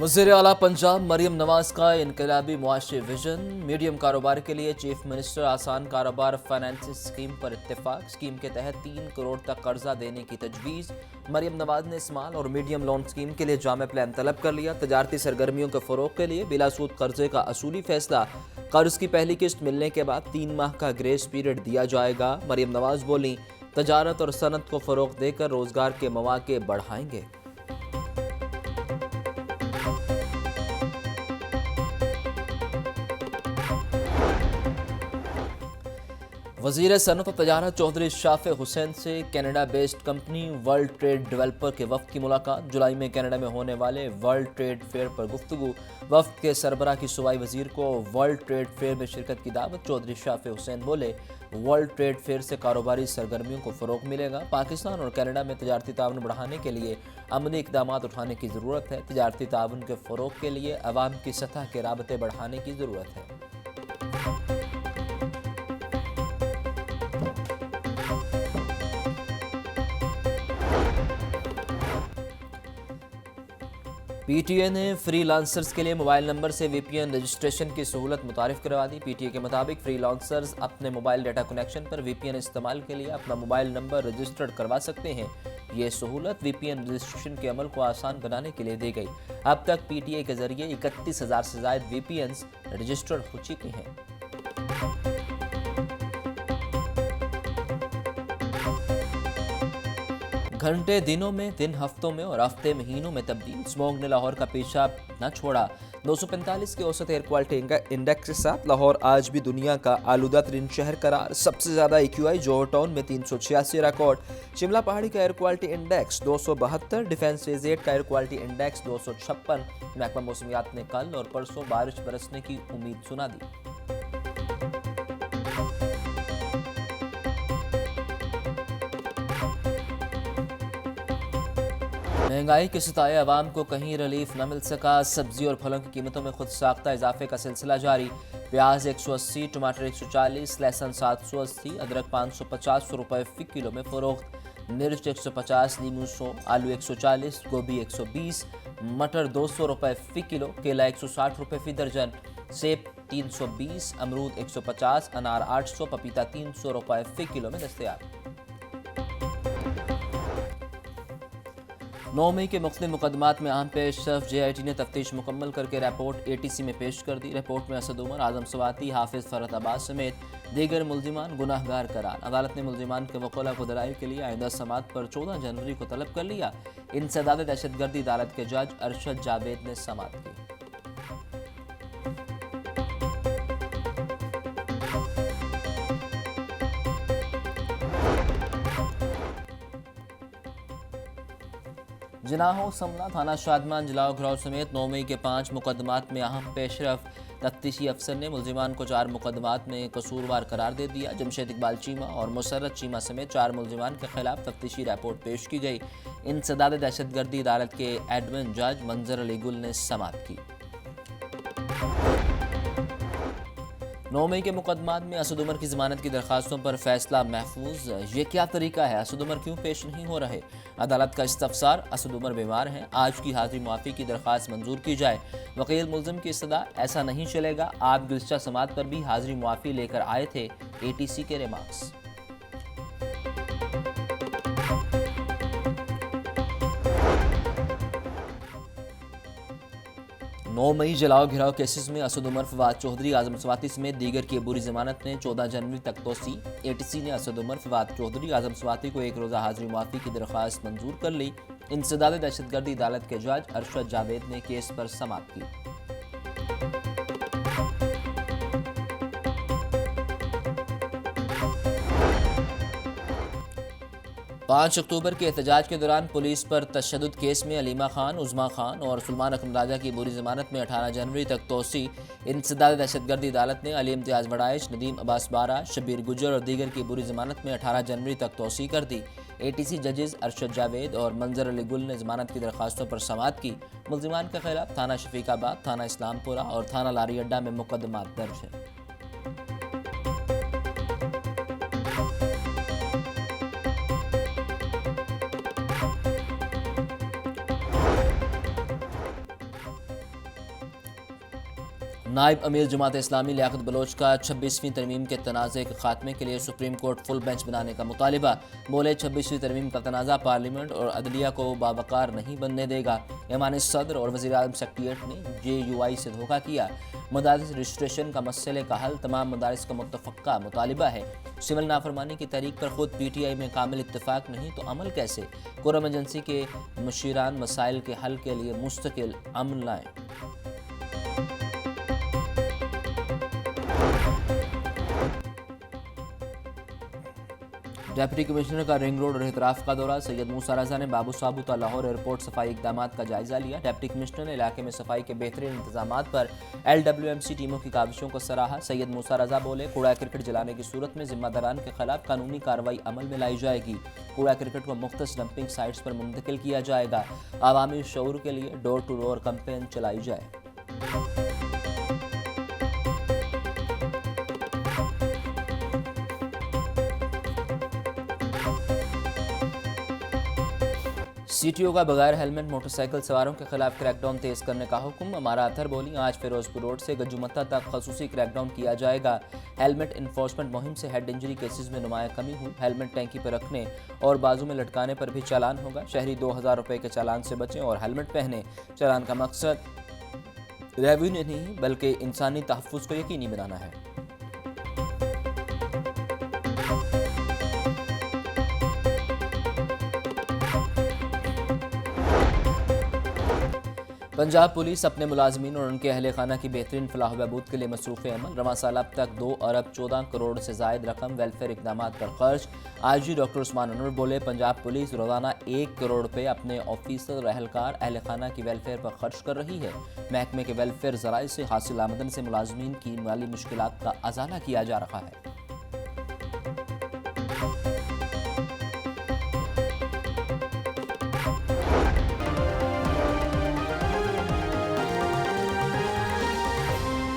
वज़ीर आला पंजाब मरियम नवाज का इनकलाबी मुआशी विजन। मीडियम कारोबार के लिए चीफ मिनिस्टर आसान कारोबार फाइनेंस स्कीम पर इत्तेफाक। स्कीम के तहत 3 करोड़ तक कर्जा देने की तजवीज़। मरियम नवाज ने स्मॉल और मीडियम लोन स्कीम के लिए जामे प्लान तलब कर लिया। तजारती सरगर्मियों के फ़रोग के लिए बिलासूद कर्जे का असूली फैसला। कर्ज की पहली किस्त मिलने के बाद 3 माह का ग्रेस पीरियड दिया जाएगा। मरियम नवाज बोली, तजारत और सनत को फ़रोग देकर रोज़गार के मौके बढ़ाएंगे। वज़ीर सनत और तजारत चौधरी शाफे हुसैन से Canada based company world trade developer के वफ़द की मुलाकात। जुलाई में कनाडा में होने वाले वर्ल्ड ट्रेड फेयर पर गुफ्तगू। वफ़द के सरबराह की सूबाई वज़ीर को वर्ल्ड ट्रेड फेयर में शिरकत की दावत। चौधरी शाफे हुसैन बोले, वर्ल्ड ट्रेड फेयर से कारोबारी सरगर्मियों को फ़रोग मिलेगा। पाकिस्तान और कनाडा में तजारती ताउन बढ़ाने के लिए अमली इक़दाम उठाने की ज़रूरत है। तजारती ताउन के फ़रोग के लिए अवाम की सतह के राबते बढ़ाने की ज़रूरत है। पीटीए ने फ्रीलांसर्स के लिए मोबाइल नंबर से वीपीएन रजिस्ट्रेशन की सहूलत मुतारिफ करवा दी। पीटीए के मुताबिक फ्रीलांसर्स अपने मोबाइल डाटा कनेक्शन पर वीपीएन इस्तेमाल के लिए अपना मोबाइल नंबर रजिस्टर्ड करवा सकते हैं। ये सहूलत वीपीएन रजिस्ट्रेशन के अमल को आसान बनाने के लिए दी गई। अब तक पीटीए के जरिए 31,000 से ज़ायद वीपीएन्स रजिस्टर्ड हो चुके हैं। घंटे दिनों में, दिन हफ्तों में और हफ्ते महीनों में तब्दील। स्मॉग ने लाहौर का पीछा न छोड़ा। 245 के औसत एयर क्वालिटी इंडेक्स के साथ लाहौर आज भी दुनिया का आलूदा तरीन शहर करार। सबसे ज़्यादा AQI जोहर टाउन में 386 रिकॉर्ड। शिमला पहाड़ी का एयर क्वालिटी इंडेक्स 272। डिफेंस रिजेट का एयर क्वालिटी इंडेक्स 256। महकमा मौसमियात ने कल और परसों बारिश बरसने की उम्मीद सुना दी। महंगाई के सताए अवाम को कहीं रिलीफ न मिल सका। सब्जी और फलों की कीमतों में खुद साख्ता इजाफे का सिलसिला जारी। प्याज 180, टमाटर 140, लहसुन 780, अदरक 550 रुपये फ़ी किलो में फ़रोख्त। मिर्च 150, नींबू 100, आलू 140, गोभी 120, मटर 200 रुपये फ़ी किलो, केला 160 रुपये फ़ी दर्जन, सेब 320, अमरूद 150, अनार 800, पपीता 300 रुपये फ़ी किलो में दस्तयाब। 9 मई के मुख्तलिफ मुकदमात में अहम पेशरफ। JIT ने तफ्तीश मुकम्मल करके रिपोर्ट ATC में पेश कर दी। रिपोर्ट में असद उमर, आजम स्वाति, हाफिज फरत अब्बास समेत दीगर मुल्जिमान गुनाहगार करार। अदालत ने मुल्जिमान के वकील को दलाइल के लिए आइंदा समाअत पर 14 जनवरी को तलब कर लिया। इंसदाद दहशतगर्दी अदालत के जज अरशद जावेद ने समाअत की। जनाहो समला थाना शादमान जलाओ घराव समेत 9 मई के 5 मुकदमात में अहम पेशरफ। तफ्तीशी अफसर ने मुल्जिमान को 4 मुकदमात में कसूरवार करार दे दिया। जमशेद इकबाल चीमा और मुसर्रत चीमा समेत 4 मुल्जिमान के खिलाफ तफ्तीशी रिपोर्ट पेश की गई। इंसदाद दहशतगर्दी अदालत के एडमिन जज मंजर अली गुल ने समाअत की। 9 मई के मुकदमात में असद उमर की जमानत की दरखास्तों पर फैसला महफूज। ये क्या तरीका है, असद उमर क्यों पेश नहीं हो रहे? अदालत का इस्तफसार, असद उमर बीमार हैं, आज की हाजिरी मुआफ़ी की दरखास्त मंजूर की जाए। वकील मुल्ज़िम की इस्तदा, ऐसा नहीं चलेगा, आप गुज़िश्ता समाअत पर भी हाजिरी मुआफ़ी लेकर आए थे। ATC के रिमार्क्स। 9 मई जलाओ घिराव केसेस में असद उमर, फवाद चौधरी, आजम स्वाति समेत दीगर की अबूरी जमानत ने 14 जनवरी तक तोसी। ATC ने असद उमर, फवाद चौधरी, आजम स्वाति को एक रोज़ा हाजिरी मुआफ़ी की दरख्वास्त मंजूर कर ली। इंसदाद दहशतगर्दी अदालत के जज अरशद जावेद ने केस पर समाअत की। 5 अक्टूबर के एहतजाज के दौरान पुलिस पर तशद्दुद केस में अलीमा खान, उज़मा खान और सुलमान अकरम राजा की बुरी जमानत में 18 जनवरी तक तोसी। इंसदाद दहशतगर्दी अदालत ने अली इम्तियाज़ बड़ाइश, नदीम अब्बास बारा, शब्बीर गुजर और दीगर की बुरी जमानत में 18 जनवरी तक तोसी कर दी। ATC जजेस अरशद जावेद और मंजर अली गुल ने जमानत की दरखास्तों पर समाअत की। मुल्जिमान के खिलाफ थाना शफीकाबाद, थाना इस्लामपुरा और थाना लारी अड्डा में मुकदमात दर्ज है। नायब अमीर जमात इस्लामी लियाकत बलोच का 26वीं तरमीम के तनाज़े के खात्मे के लिए सुप्रीम कोर्ट फुल बेंच बनाने का मुतालिबा। बोले 26वीं तरमीम का तनाज़ा पार्लियामेंट और अदलिया को बावकार नहीं बनने देगा। ऐवान सदर और वज़ीर-ए-आज़म सेक्रेटेरिएट ने JUI से धोखा किया। मदारिस रजिस्ट्रेशन का मसले का हल तमाम मदारिस का मुतफ़क्का मुतालिबा है। सिविल नाफरमानी की तहरीक पर खुद PTI में कामिल इत्तेफाक नहीं तो अमल कैसे। कोरम एजेंसी के मुशीरान मसाइल के हल के लिए मुस्तकिल अमल लाएँ। डिप्टी कमिश्नर का रिंग रोड और एहतराफ का दौरा। सैयद मूसा रजा ने बाबू साबूता लाहौर एयरपोर्ट सफाई इकदाम का जायजा लिया। डिप्टी कमिश्नर ने इलाके में सफाई के बेहतरीन इंतजाम पर LWMC टीमों की काविशों को सराहा। सैयद मूसा रजा बोले, कूड़ा क्रिकेट जलाने की सूरत में जिम्मेदारान के खिलाफ कानूनी कार्रवाई अमल में लाई जाएगी। कूड़ा क्रिकेट को मुख्तस डंपिंग साइट्स पर मुंतकिल किया जाएगा। आवामी शऊर के लिए डोर टू डोर कैंपेन चलाई जाए। CTO का बगैर हेलमेट मोटरसाइकिल सवारों के खिलाफ क्रैकडाउन तेज करने का हुक्म। हमारा अतहर बोली, आज फिरोजपुर रोड से गज्जुमत्ता तक खसूसी क्रैकडाउन किया जाएगा। हेलमेट इन्फोर्समेंट मुहिम से हेड इंजरी केसेस में नुमाया कमी हुई। हेलमेट टैंकी पर रखने और बाजू में लटकाने पर भी चालान होगा। शहरी 2000 रुपये के चालान से बचें और हेलमेट पहने। चालान का मकसद रेवेन्यू नहीं बल्कि इंसानी तहफ़्फ़ुज़ को यकीनी बनाना है। पंजाब पुलिस अपने मुलाजमीन और उनके अहल खाना की बेहतरीन फलाह बहबूद के लिए मसरूफ़ अमल। रवां साल अब तक 2 अरब 14 करोड़ से ज़ायद रकम वेलफेयर इकदाम पर खर्च। IG डॉक्टर उस्मान अनवर बोले, पंजाब पुलिस रोज़ाना 1 करोड़ रुपये अपने ऑफिसर एहलकार अहल खाना की वेलफेयर पर खर्च कर रही है। महकमे के वेलफेयर ज़राए से हासिल आमदन से मुलाजमीन की माली मुश्किलात का अजाला किया जा रहा है।